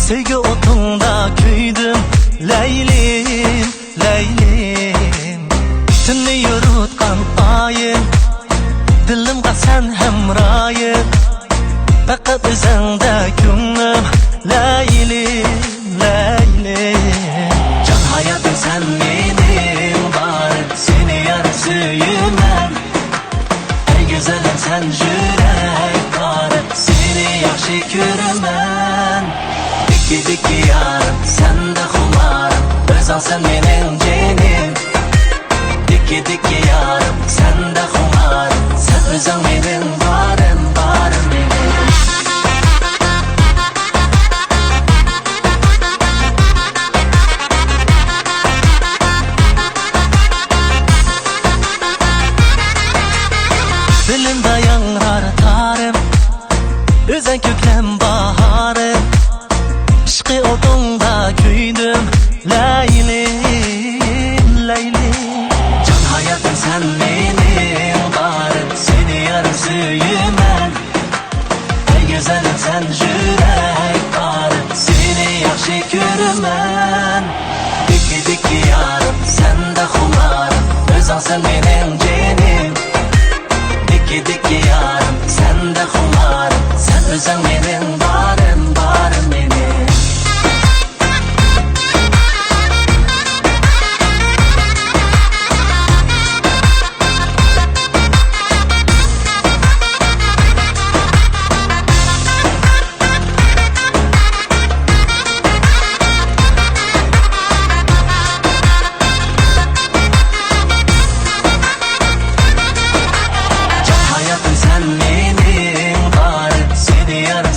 Sevgi otunda küydüm Leylim, Leylim. Tünni yurutkan ayım, dilimga sen hemrayım. Fakat özende künlüm Leylim, Leylim. Can hayatım sen benim var, seni yar söyümem. Ey güzelim sen yürek var, seni yaxşı görümem. Dikki dikki yarım, sen de xumarım, özan sen benim cenim. Dikki dikki yarım, sen de xumarım, sen özan benim varım, varım benim. Dilimde yangrar tarım, özen köklem baharım. Işkı odunda küydüm Leylim, Leylim. Can hayatım sen benim varım, seni yarım söyümem. Ey güzelim sen yürek varım, seni yaxşı görümem. Dikki dikki yarım, sen de xumarım, özan sen benim cenim. Dikki dikki yarım, sen de xumarım, sen özan benim varım, varım benim. Sen benim var, seni yarım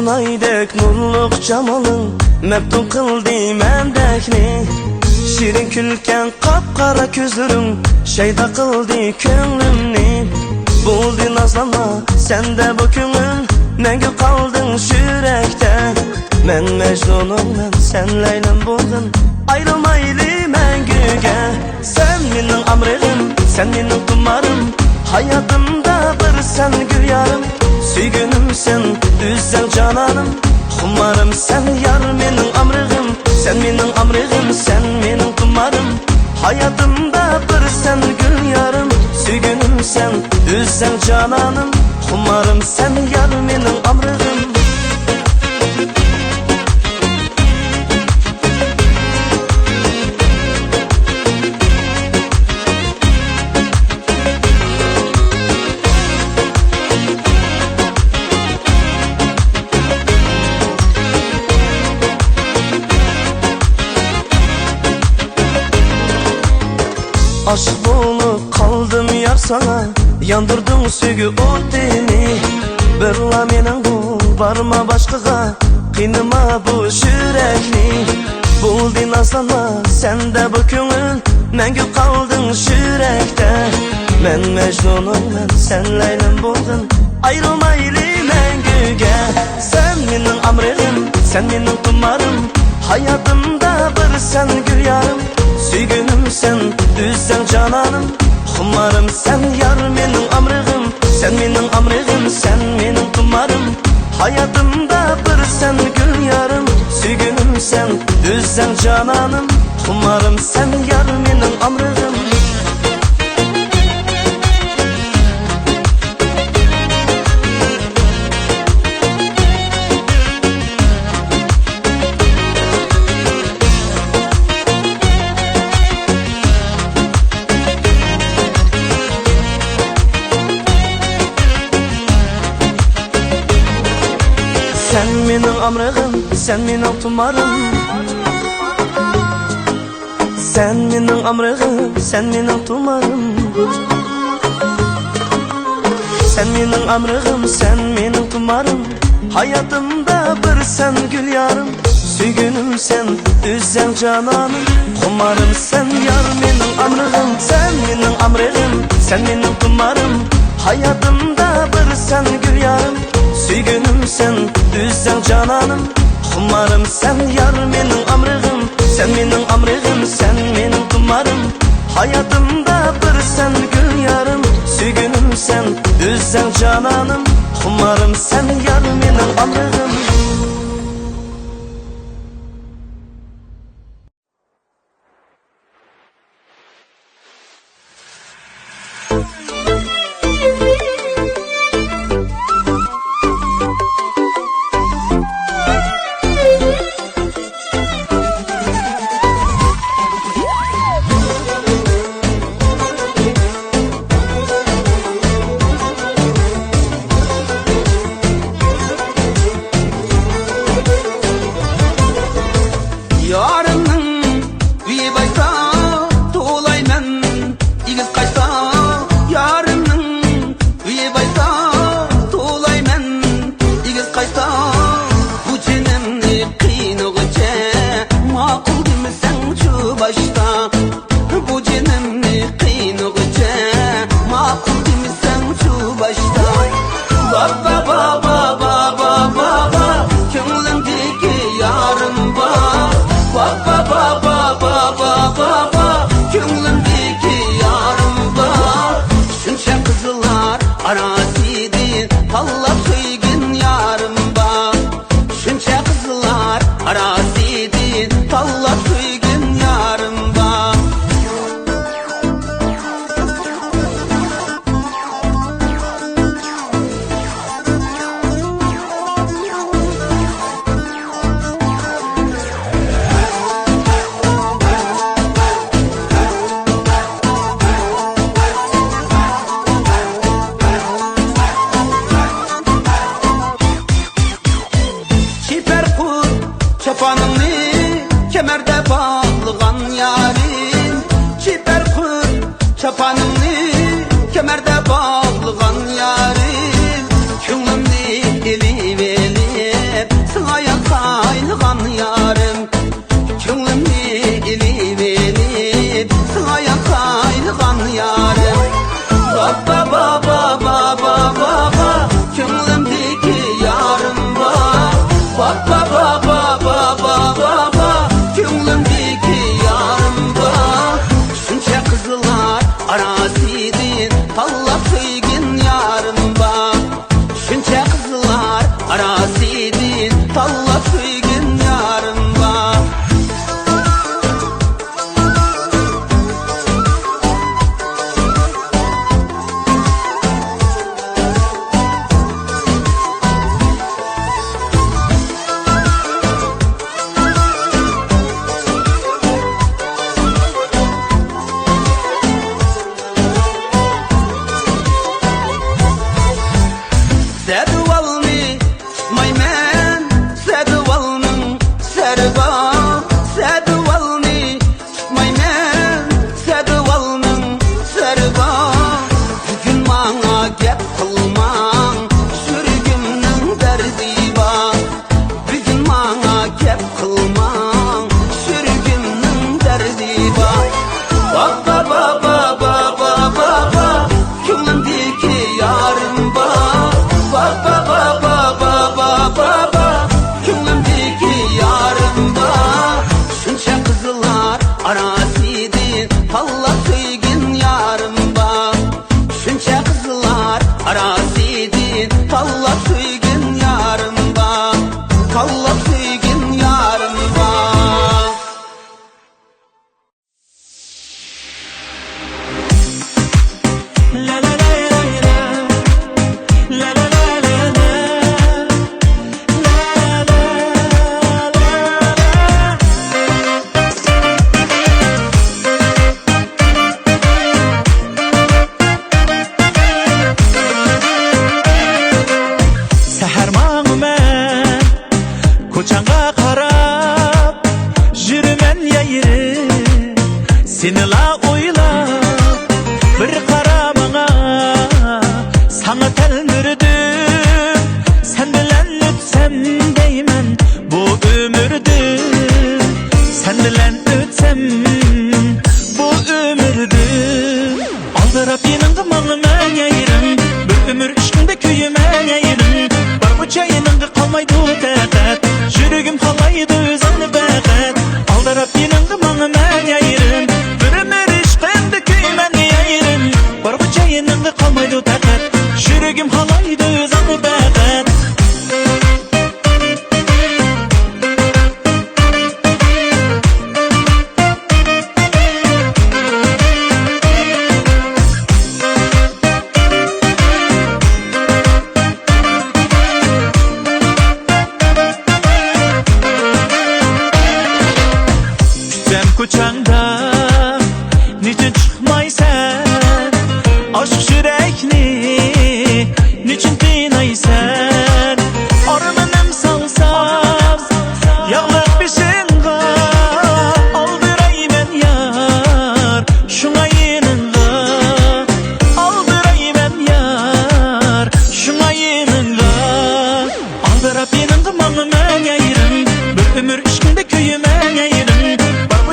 Tolaydek nurluk camalın Mebdun kıldı mendekni Şirin külken kapkara közlerin Şeyda kıldı könlümni Buldu nazlanma sen de bu könül Mengü kaldın şürekte Men Mecnunum men sen Leyla'm buldun Ayrılmaylı mengüge Sen menin amrığım sen menin tumarım Hayatımda bir sen gül yarım Süygünüm sen güzel cananım Kumarım sen yar menin amrığım Sen menin amrığım sen menin tumarım Hayatımda bir sen gül yarım Süygünüm sen güzel cananım Kumarım sen yar menin amrığım Aşık bulup kaldım yar sana Yandırdın sügü o deni Birla menin bu barma başkıga Kıynıma bu yürekni Buldu nazlanma sen de bu könül Mengü kaldın şürekte Men Mecnunum men sen Leyla'm buldun Ayrılmaylı mengüge Sen menin amrığım sen menin tumarım Hayatımda bir sen gül yarım Süygünüm sen güzel cananım Kumarım sen yar menin amrığım Sen menin amrığım sen menin tumarım Hayatımda bir sen gül yarım Süygünüm sen güzel cananım Kumarım sen yar menin amrığım Sen menin amrığım, sen menin tumarım Sen menin amrığım, sen menin tumarım Sen menin amrığım, sen menin tumarım Hayatımda bir sen gül yarım Süygünüm sen, güzel cananım Kumarım sen yar menin amrığım Sen menin amrığım, sen menin tumarım Hayatımda bir sen gül yarım Süygünüm sen, güzel cananım Kumarım sen yar menin amrığım Sen menin amrığım, sen menin tumarım Hayatımda bir sen gül yarım Süygünüm sen, güzel cananım Kumarım sen yar menin amrığım kemerde bağlıgan yarim Könlümni eli verip oylap bir qaramana sana telmürdim sen bilen ötsem deymen bu ömürdü sen bilen ötsem bu ömürdü aldırap yenin qımağını mən yeyirim bir ömür işkinde köyüme yeyirim var bu çayının qalmaydı taqat yürügüm qalaydı özünü bəqat aldırap yenin qımağını mən yeyirim bir ömür işkinde köyüme yeyirim var bu çayının qalmaydı taqat yürügüm qalaydı özünü bəqat Kucağında niçin çıkmaysan aşk yürekni niçin dinaysan armanım salsam yağlık bir şınga aldıray ben yar şuna yinınga aldıray ben yar şuna yinınga aldırap yenin qımağını mən yeyirim bir ömür işkinde köyüme yeyirim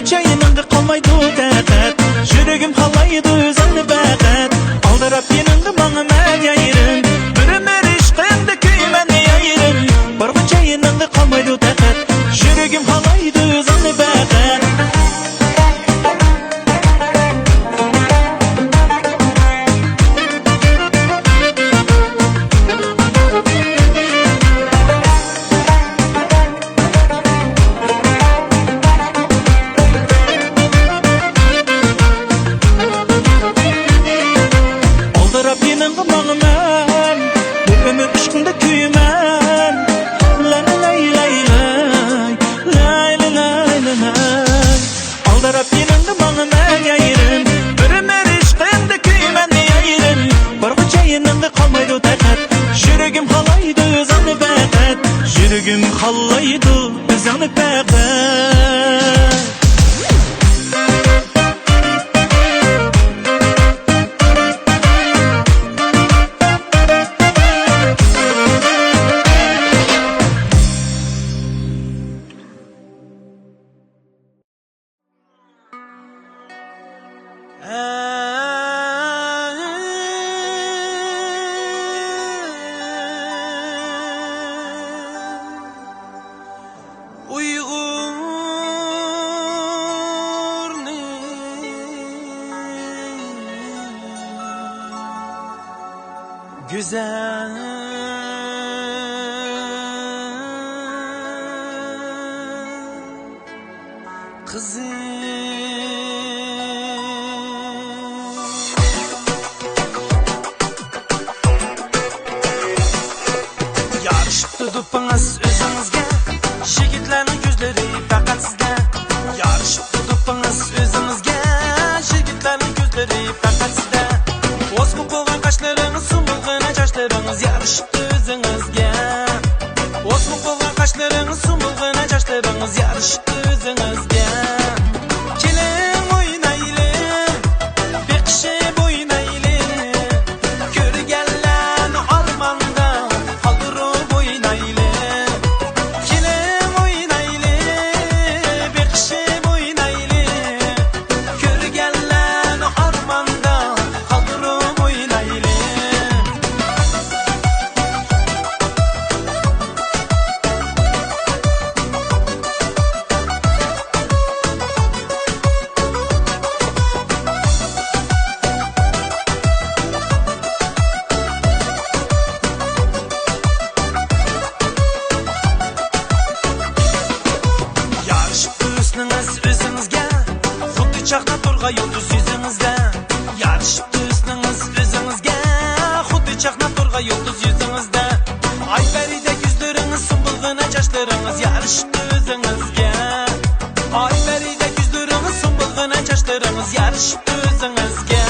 çayının qalmaydı taqat yürügüm qalaydı özünü bəqat aldırap yenin qımağını mən yeyirim bir ömür işkinde köyüme yeyirim var bu çayının qalmaydı taqat yürügüm qalaydı özünü bəqat yenin qımağını mən bir ömür işkinde köyümen lay lay lay lay lay lay lay lay aldırap yenin qımağını mən yeyirim bir ömür işkinde köyümen yeyirim var bu çayının qalmaydı taqat yürügüm qalaydı özünü bəqat yürügüm qalaydı özünü bəqat güzel kızım yarışıp tutupunuz özünüzge yigitlerning gözleri faqat sizde yarışıp tutupunuz özünüzge yigitlerning gözleri faqat sizde osmuq bo'lgan qoshlaringiz sumulg'ina chochlaringiz yarishibdi o'zingizga osmuq bo'lgan qoshlaringiz sumulg'ina chochlaringiz yarishibdi o'zingizga keling o'ynaylik beqishib o'ynaylik ko'rganlarni armonda qoldirib o'ynaylik keling o'ynaylik beqishib o'ynaylik ko'rganlarni armonda qoldirib o'ynaylik chaqnab turg'ay yulduz yuzingizda yarishibdi husningiz o'zingizga xuddi chaqnab turg'ay yulduz yuzingizda ay paridek yuzlaringiz sumbulg'ina chochlaringiz yarishibdi o'zingizga ay paridek yuzlaringiz sumbulg'ina chochlaringiz yarishibdi o'zingizga